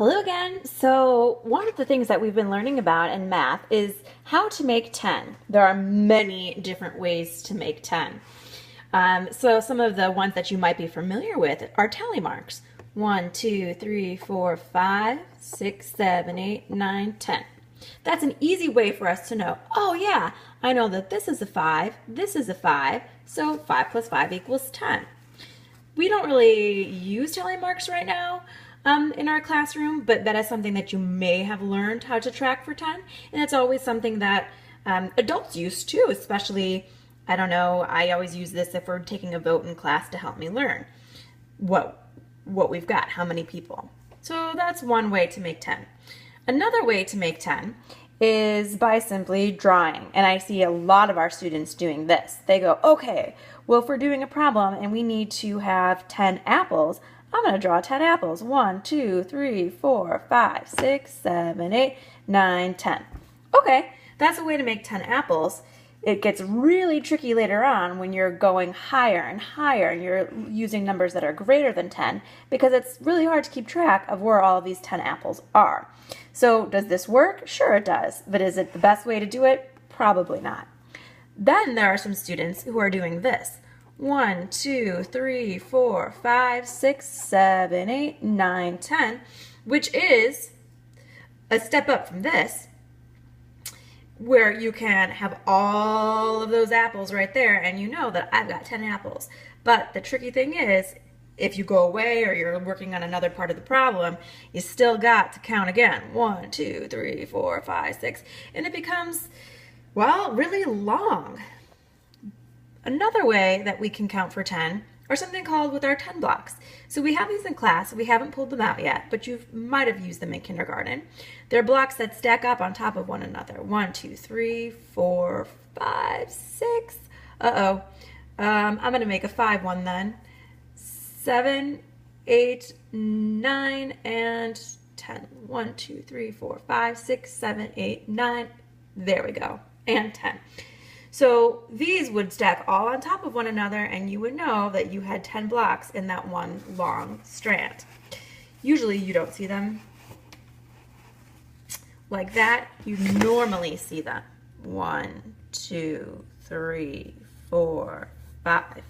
Hello again. So one of the things that we've been learning about in math is how to make 10. There are many different ways to make 10. So some of the ones that you might be familiar with are tally marks. 1, 2, 3, 4, 5, 6, 7, 8, 9, 10. That's an easy way for us to know, oh yeah, I know that this is a 5, this is a 5, so 5 plus 5 equals 10. We don't really use tally marks right now in our classroom, but that is something that you may have learned how to track for 10, and it's always something that adults use too, especially, I don't know, I always use this if we're taking a vote in class to help me learn what we've got, how many people. So that's one way to make 10. Another way to make 10 is by simply drawing. And I see a lot of our students doing this. They go, okay, well, if we're doing a problem and we need to have 10 apples, I'm going to draw 10 apples. 1, 2, 3, 4, 5, 6, 7, 8, 9, 10. Okay, that's a way to make 10 apples. It gets really tricky later on when you're going higher and higher and you're using numbers that are greater than 10 because it's really hard to keep track of where all of these 10 apples are. So does this work? Sure it does. But is it the best way to do it? Probably not. Then there are some students who are doing this. 1, 2, 3, 4, 5, 6, 7, 8, 9, 10, which is a step up from this, where you can have all of those apples right there and you know that I've got 10 apples. But the tricky thing is, if you go away or you're working on another part of the problem, you still got to count again. 1, 2, 3, 4, 5, 6, and it becomes, well, really long. Another way that we can count for 10 are something called with our 10 blocks. So we have these in class. We haven't pulled them out yet, but you might have used them in kindergarten. They're blocks that stack up on top of one another. 1, 2, 3, 4, 5, 6. I'm going to make a 5 one then. 7, 8, 9, and 10. 1, 2, 3, 4, 5, 6, 7, 8, 9. There we go. And 10. So these would stack all on top of one another and you would know that you had 10 blocks in that one long strand. Usually you don't see them like that. You normally see them. 1, 2, 3, 4, 5,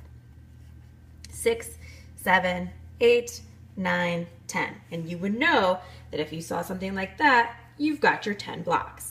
6, 7, 8, 9, 10. And you would know that if you saw something like that, you've got your 10 blocks.